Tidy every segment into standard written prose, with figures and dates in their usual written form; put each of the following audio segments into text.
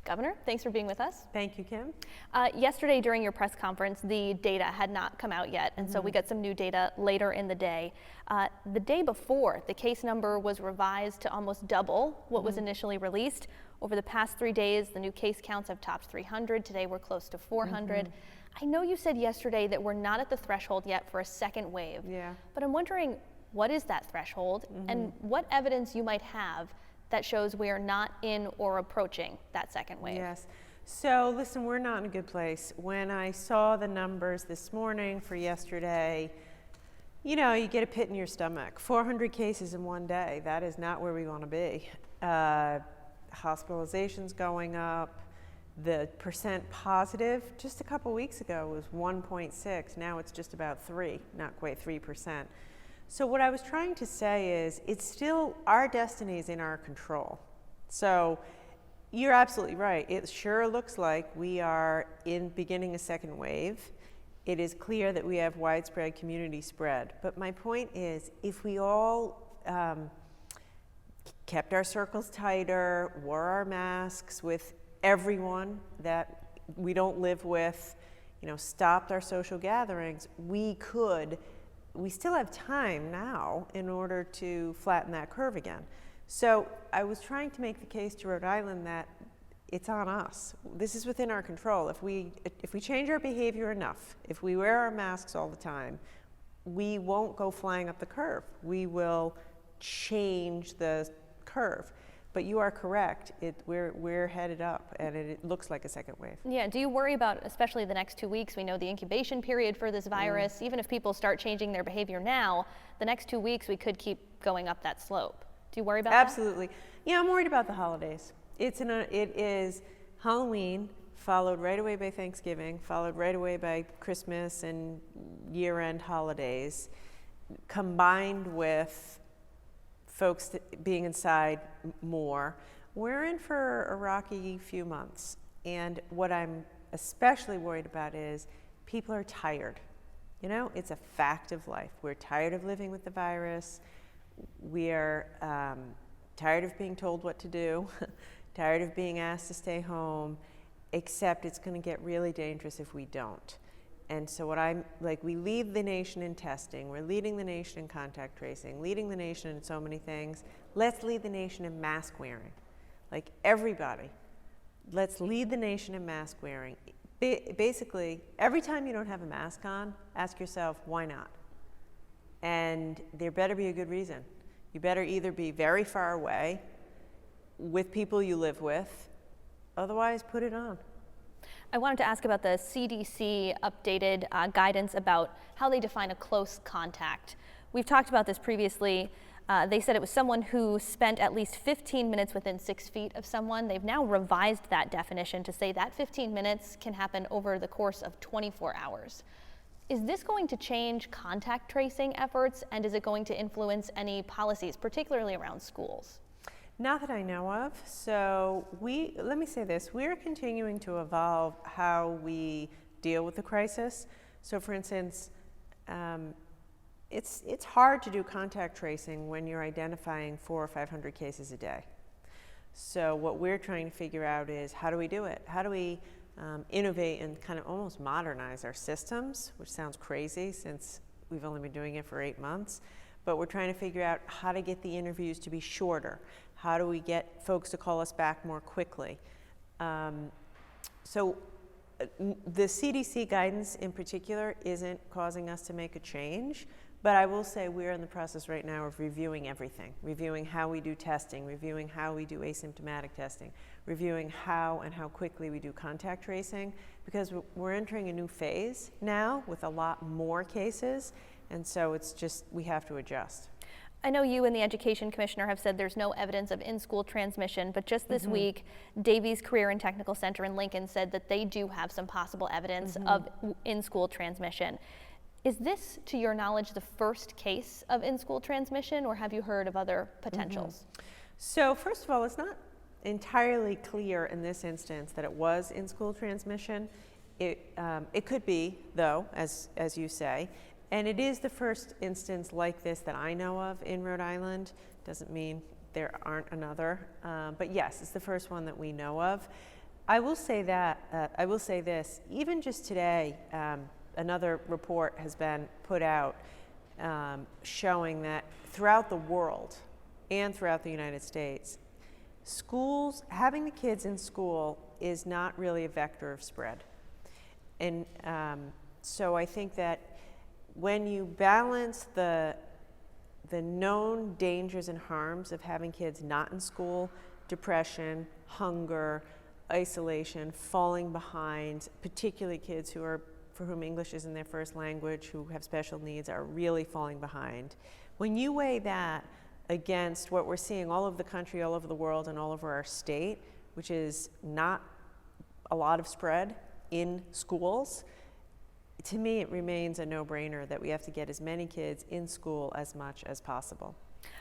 Governor, thanks for being with us. Thank you, Kim. Yesterday during your press conference, the data had not come out yet, and so we got some new data later in the day. The day before, the case number was revised to almost double what was initially released. Over the past 3 days, the new case counts have topped 300. Today we're close to 400. I know you said yesterday that we're not at the threshold yet for a second wave, but I'm wondering, what is that threshold and what evidence you might have that shows we are not in or approaching that second wave? Yes. So listen, we're not in a good place. When I saw the numbers this morning for yesterday, you know, you get a pit in your stomach. 400 cases in one day. That is not where we want to be. Hospitalizations going up. The percent positive just a couple weeks ago was 1.6. Now it's just about 3, not quite 3%. So what I was trying to say is it's still, our destiny is in our control. So you're absolutely right. It sure looks like we are beginning a second wave. It is clear that we have widespread community spread. But my point is, if we all kept our circles tighter, wore our masks with everyone that we don't live with, you know, stopped our social gatherings, we still have time now in order to flatten that curve again. So I was trying to make the case to Rhode Island that it's on us. This is within our control. If we change our behavior enough, if we wear our masks all the time, we won't go flying up the curve. We will change the curve. But you are correct, we're headed up, and it looks like a second wave. Yeah, do you worry about, especially the next 2 weeks, we know the incubation period for this virus, even if people start changing their behavior now, the next 2 weeks we could keep going up that slope. Do you worry about that? Absolutely. Yeah, I'm worried about the holidays. It is Halloween, followed right away by Thanksgiving, followed right away by Christmas and year-end holidays, combined with folks being inside more. We're in for a rocky few months. And what I'm especially worried about is people are tired. You know, it's a fact of life. We're tired of living with the virus. We are tired of being told what to do, tired of being asked to stay home, except it's going to get really dangerous if we don't. And so what I'm like, we lead the nation in testing, we're leading the nation in contact tracing, leading the nation in so many things. Let's lead the nation in mask wearing. Like everybody, let's lead the nation in mask wearing. Basically, every time you don't have a mask on, ask yourself, why not? And there better be a good reason. You better either be very far away with people you live with, otherwise put it on. I wanted to ask about the CDC updated guidance about how they define a close contact. We've talked about this previously. They said it was someone who spent at least 15 minutes within 6 feet of someone. They've now revised that definition to say that 15 minutes can happen over the course of 24 hours. Is this going to change contact tracing efforts, and is it going to influence any policies, particularly around schools? Not that I know of. So let me say this, we're continuing to evolve how we deal with the crisis. So for instance, it's hard to do contact tracing when you're identifying 400 or 500 cases a day. So what we're trying to figure out is, how do we do it? How do we innovate and kind of almost modernize our systems, which sounds crazy since we've only been doing it for 8 months. But we're trying to figure out how to get the interviews to be shorter. How do we get folks to call us back more quickly? So the CDC guidance in particular isn't causing us to make a change, but I will say we're in the process right now of reviewing everything, reviewing how we do testing, reviewing how we do asymptomatic testing, reviewing how and how quickly we do contact tracing, because we're entering a new phase now with a lot more cases. And so it's just, we have to adjust. I know you and the Education Commissioner have said there's no evidence of in-school transmission, but just this week, Davies Career and Technical Center in Lincoln said that they do have some possible evidence of in-school transmission. Is this, to your knowledge, the first case of in-school transmission, or have you heard of other potentials? So first of all, it's not entirely clear in this instance that it was in-school transmission. It could be, though, as you say. And it is the first instance like this that I know of in Rhode Island. Doesn't mean there aren't another, but yes, it's the first one that we know of. I will say that, I will say this, even just today, another report has been put out showing that throughout the world and throughout the United States, schools, having the kids in school is not really a vector of spread. And so I think that when you balance the known dangers and harms of having kids not in school, depression, hunger, isolation, falling behind, particularly kids who are, for whom English isn't their first language, who have special needs, are really falling behind. When you weigh that against what we're seeing all over the country, all over the world, and all over our state, which is not a lot of spread in schools, to me it remains a no-brainer that we have to get as many kids in school as much as possible.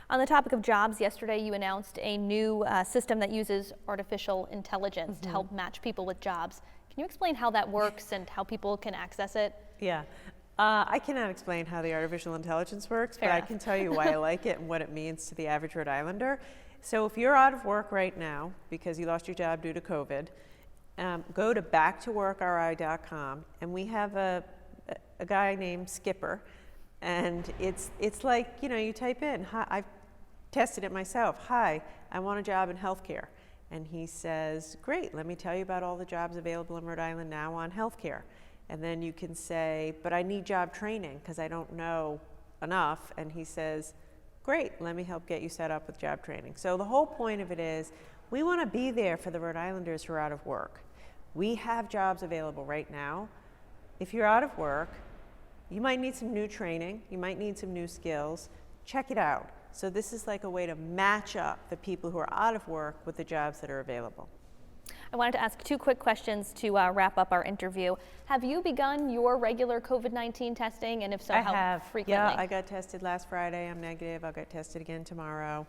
On the topic of jobs, yesterday you announced a new system that uses artificial intelligence to help match people with jobs. Can you explain how that works and how people can access it? Yeah. I cannot explain how the artificial intelligence works, but I can tell you why I like it and what it means to the average Rhode Islander. So if you're out of work right now because you lost your job due to COVID, go to backtoworkri.com, and we have a guy named Skipper, and it's like, you know, you type in, hi, I've tested it myself, hi, I want a job in healthcare. And he says, great, let me tell you about all the jobs available in Rhode Island now on healthcare. And then you can say, but I need job training because I don't know enough. And he says, great, let me help get you set up with job training. So the whole point of it is, we want to be there for the Rhode Islanders who are out of work. We have jobs available right now. If you're out of work, you might need some new training, you might need some new skills. Check it out. So this is like a way to match up the people who are out of work with the jobs that are available. I wanted to ask two quick questions to wrap up our interview. Have you begun your regular COVID-19 testing, and if so, how frequently? Yeah, I got tested last Friday. I'm negative. I'll get tested again tomorrow.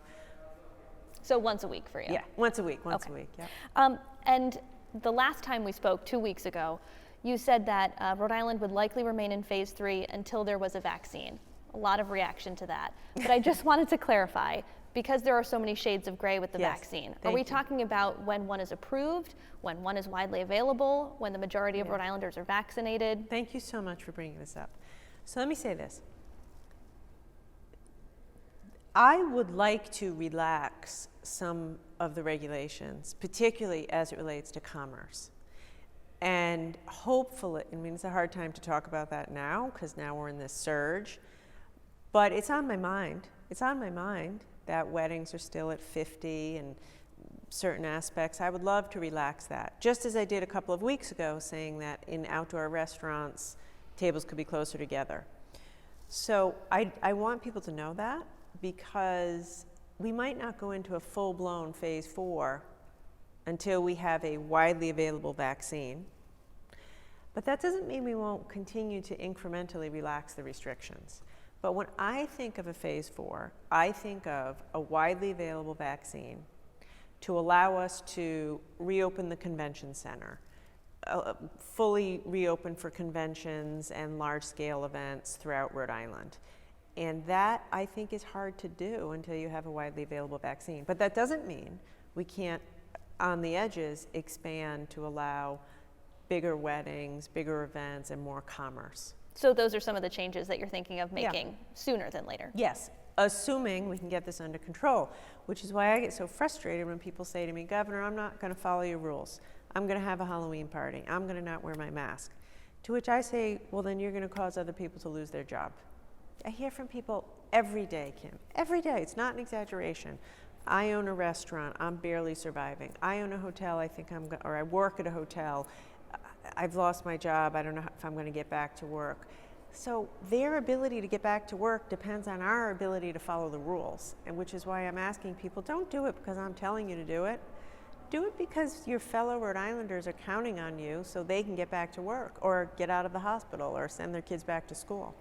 So once a week for you? Yeah, once a week, a week, yeah. And the last time we spoke 2 weeks ago, you said that Rhode Island would likely remain in phase 3 until there was a vaccine. A lot of reaction to that. But I just wanted to clarify, because there are so many shades of gray with the vaccine. Are we talking about when one is approved, when one is widely available, when the majority of Rhode Islanders are vaccinated? Thank you so much for bringing this up. So let me say this. I would like to relax some of the regulations, particularly as it relates to commerce. And hopefully, I mean, it's a hard time to talk about that now because now we're in this surge, but it's on my mind. It's on my mind that weddings are still at 50 and certain aspects. I would love to relax that, just as I did a couple of weeks ago, saying that in outdoor restaurants, tables could be closer together. So I want people to know that, because we might not go into a full-blown phase 4 until we have a widely available vaccine. But that doesn't mean we won't continue to incrementally relax the restrictions. But when I think of a phase 4, I think of a widely available vaccine to allow us to reopen the convention center, fully reopen for conventions and large-scale events throughout Rhode Island. And that, I think, is hard to do until you have a widely available vaccine. But that doesn't mean we can't, on the edges, expand to allow bigger weddings, bigger events, and more commerce. So those are some of the changes that you're thinking of making sooner than later? Yes, assuming we can get this under control, which is why I get so frustrated when people say to me, Governor, I'm not going to follow your rules. I'm going to have a Halloween party. I'm going to not wear my mask. To which I say, well, then you're going to cause other people to lose their job. I hear from people every day, Kim. Every day. It's not an exaggeration. I own a restaurant. I'm barely surviving. I own a hotel. Or I work at a hotel. I've lost my job. I don't know if I'm going to get back to work. So their ability to get back to work depends on our ability to follow the rules, and which is why I'm asking people, don't do it because I'm telling you to do it. Do it because your fellow Rhode Islanders are counting on you so they can get back to work or get out of the hospital or send their kids back to school.